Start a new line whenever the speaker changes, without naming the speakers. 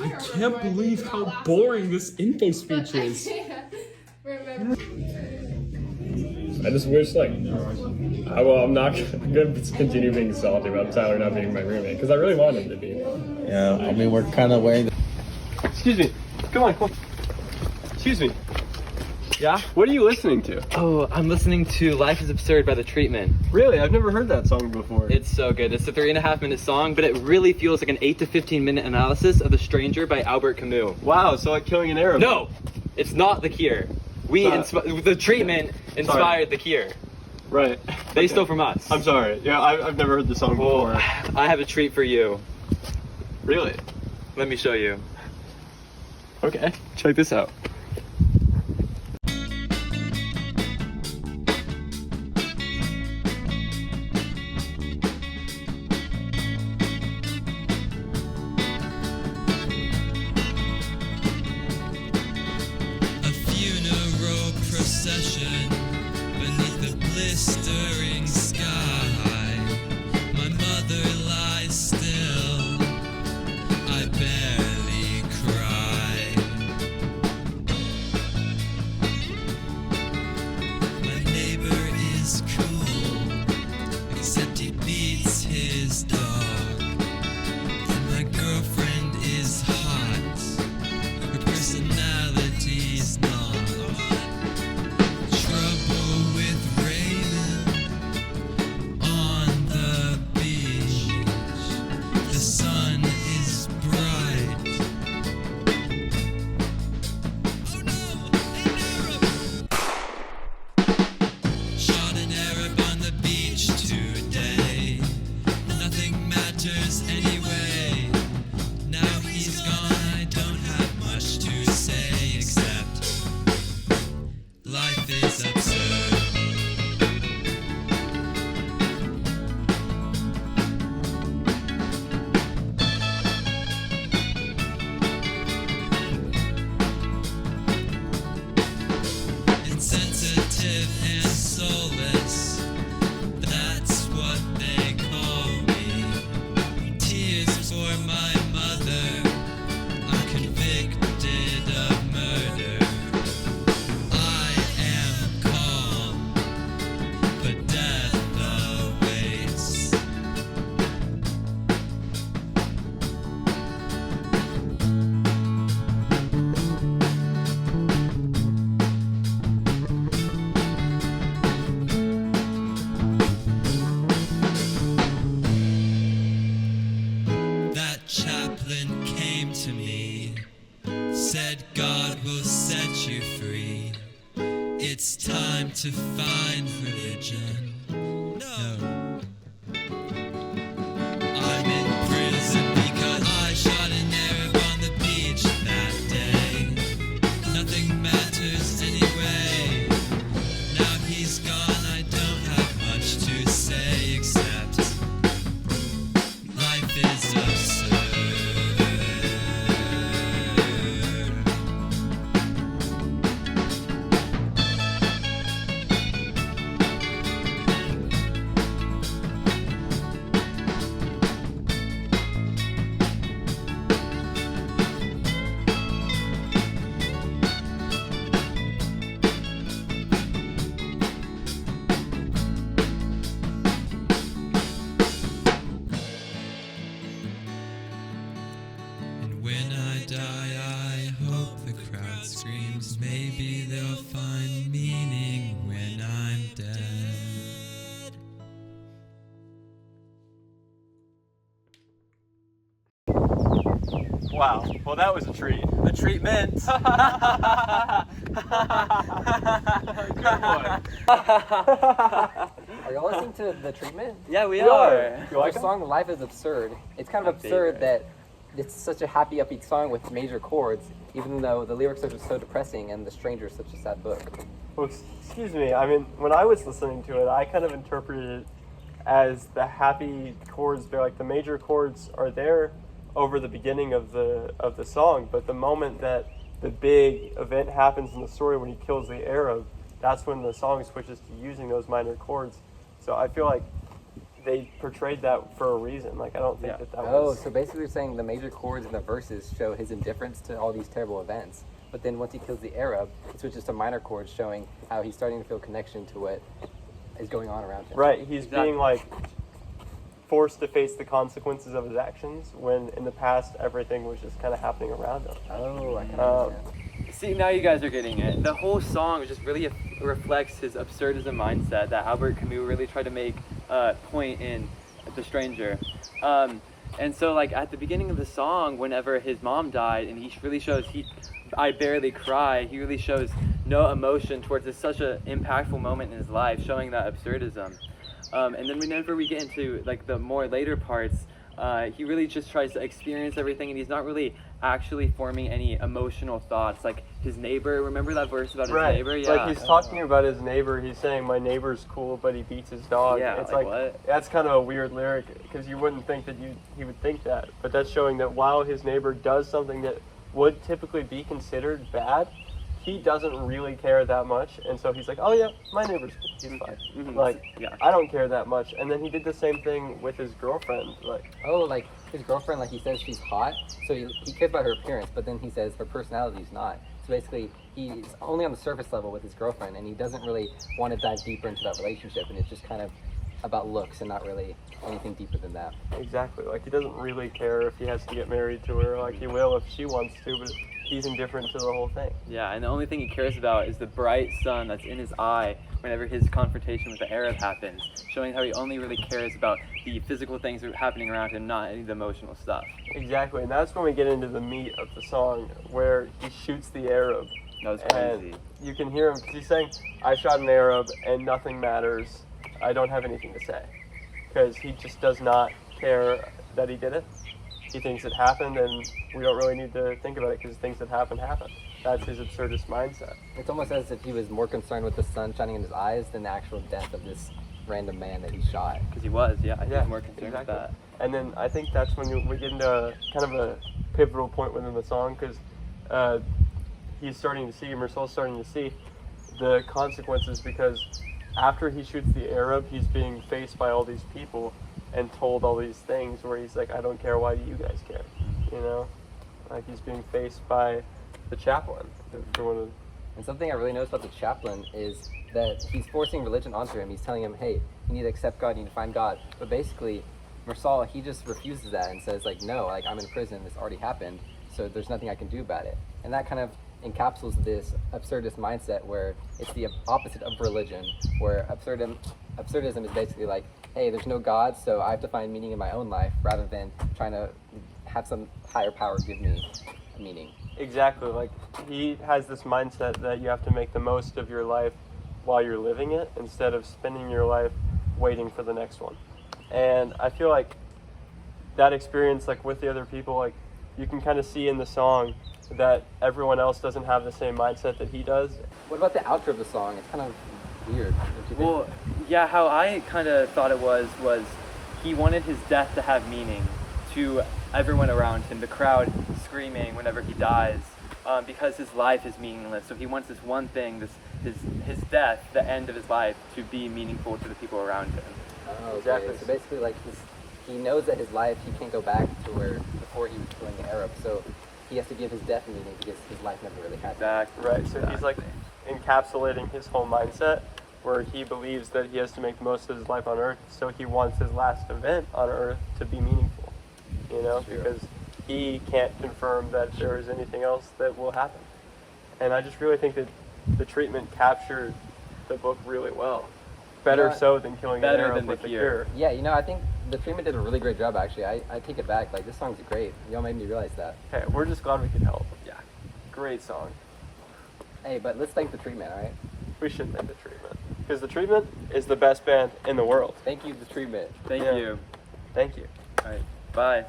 I can't believe how boring this info speech is. I just wish, like, I'm not going to continue being salty about Tyler not being my roommate, because I really want him to be.
Yeah, I mean, we're kind of waiting.
Excuse me. Come on. Excuse me. Yeah? What are you listening to?
Oh, I'm listening to Life is Absurd by The Treatment.
Really? I've never heard that song before.
It's so good. It's a 3.5-minute song, but it really feels like an 8 to 15-minute analysis of The Stranger by Albert Camus.
Wow, so like Killing an Arab.
No, it's not The Cure. The Treatment inspired The Cure.
Right.
They stole from us.
I'm sorry. Yeah, I've never heard the song before.
I have a treat for you.
Really?
Let me show you.
Okay, check this out.
Procession beneath the blistering sky. My mother lies still. I barely cry. My neighbor is cool, except he beats his dog. And my girlfriend is hot. Her personality's not. Said God will set you free. It's time to find religion. No. I'm in prison because I shot an Arab on the beach that day. Nothing matters anyway. Now he's gone, I don't have much to say except life is absurd. When I die, I hope the crowd screams. Maybe they'll find meaning when I'm dead.
Wow, well that was a treat.
The Treatment.
Good one.
Are y'all listening to The Treatment?
Yeah, we are.
You like
Their
them?
song Life is Absurd. It's kind of absurd that it's such a happy, upbeat song with major chords, even though the lyrics are just so depressing and The Stranger is such a sad book.
Well, excuse me, I mean, when I was listening to it, I kind of interpreted it as the happy chords. They're like the major chords are there over the beginning of the song, but the moment that the big event happens in the story when he kills the Arab, that's when the song switches to using those minor chords. So I feel like they portrayed that for a reason. Like, I don't think that
Oh,
was...
so basically you're saying the major chords in the verses show his indifference to all these terrible events. But then once he kills the Arab, it switches to minor chords showing how he's starting to feel connection to what is going on around him.
Right, he's being, like, forced to face the consequences of his actions when in the past everything was just kind of happening around him.
Oh, I can understand.
See, now you guys are getting it. The whole song just really reflects his absurdism mindset that Albert Camus really tried to make point in The Stranger. And so, like, at the beginning of the song, whenever his mom died, and he really shows, I barely cry, he really shows no emotion towards this such an impactful moment in his life, showing that absurdism. And then whenever we get into, like, the more later parts, he really just tries to experience everything, and he's not really actually forming any emotional thoughts. Like his neighbor, remember that verse about his neighbor? Yeah.
Like he's talking about his neighbor, he's saying, my neighbor's cool, but he beats his dog.
Yeah,
it's
like what?
That's kind of a weird lyric, because you wouldn't think that he would think that. But that's showing that while his neighbor does something that would typically be considered bad, he doesn't really care that much, and so he's like, oh yeah, my neighbor's cool, he's fine.
Mm-hmm.
Like,
yeah.
I don't care that much. And then he did the same thing with his girlfriend. Like,
oh, like his girlfriend, like he says she's hot, so he cares about her appearance, but then he says her personality's not. So basically, he's only on the surface level with his girlfriend, and he doesn't really want to dive deeper into that relationship, and it's just kind of about looks and not really anything deeper than that.
exactly. Like, he doesn't really care if he has to get married to her. Like, he will if she wants to, but he's indifferent to the whole thing.
Yeah, and the only thing he cares about is the bright sun that's in his eye whenever his confrontation with the Arab happens, showing how he only really cares about the physical things that are happening around him, not any of the emotional stuff.
Exactly, and that's when we get into the meat of the song, where he shoots the Arab.
That was
And
crazy.
you can hear him, because he's saying, I shot an Arab and nothing matters. I don't have anything to say. Because he just does not care that he did it. He thinks it happened, and we don't really need to think about it, because things that happen. That's his absurdist mindset.
It's almost as if he was more concerned with the sun shining in his eyes than the actual death of this random man that he shot.
Because he was, I think
Yeah,
more concerned
exactly.
with that.
And then I think that's when we get into kind of a pivotal point within the song, because he's starting to see, Marcel's starting to see the consequences, because after he shoots the Arab, he's being faced by all these people and told all these things where he's like, I don't care, why do you guys care? You know? Like, he's being faced by the chaplain. For one of the,
And something I really noticed about the chaplain is that he's forcing religion onto him. He's telling him, hey, you need to accept God, you need to find God. But basically, Marcel, he just refuses that and says, like, no, like, I'm in prison, this already happened, so there's nothing I can do about it. And that kind of encapsulates this absurdist mindset where it's the opposite of religion, where absurdism is basically like, hey, there's no God, so I have to find meaning in my own life, rather than trying to have some higher power give me a meaning.
exactly. Like, he has this mindset that you have to make the most of your life while you're living it, instead of spending your life waiting for the next one. And I feel like that experience, like, with the other people, like, you can kind of see in the song that everyone else doesn't have the same mindset that he does.
What about the outro of the song? It's kind of weird, don't you think?
Well, yeah, how I kind of thought it was he wanted his death to have meaning to everyone around him, the crowd screaming whenever he dies, because his life is meaningless. So he wants this one thing, his death, the end of his life, to be meaningful to the people around him.
Oh, okay.
Exactly.
So basically, like, he knows that his life, he can't go back to where before he was killing the Arab. So he has to give his death meaning because his life never really had that.
Exactly.
Right, so he's like encapsulating his whole mindset, where he believes that he has to make the most of his life on Earth, so he wants his last event on Earth to be meaningful, you know, because he can't confirm that there is anything else that will happen. And I just really think that the treatment captured the book really well. Better
Yeah.
so than killing an
Better
Arab
than The
with the
Cure.
cure.
Yeah, you know, I think the treatment did a really great job, actually. I take it back. Like, this song's great. Y'all made me realize that.
Hey, we're just glad we could help.
Yeah.
Great song.
Hey, but let's thank the treatment, all right?
We should thank the treatment, because the treatment is the best band in the world.
Thank you, the treatment.
Thank
Yeah.
you.
Thank you.
All right. Bye.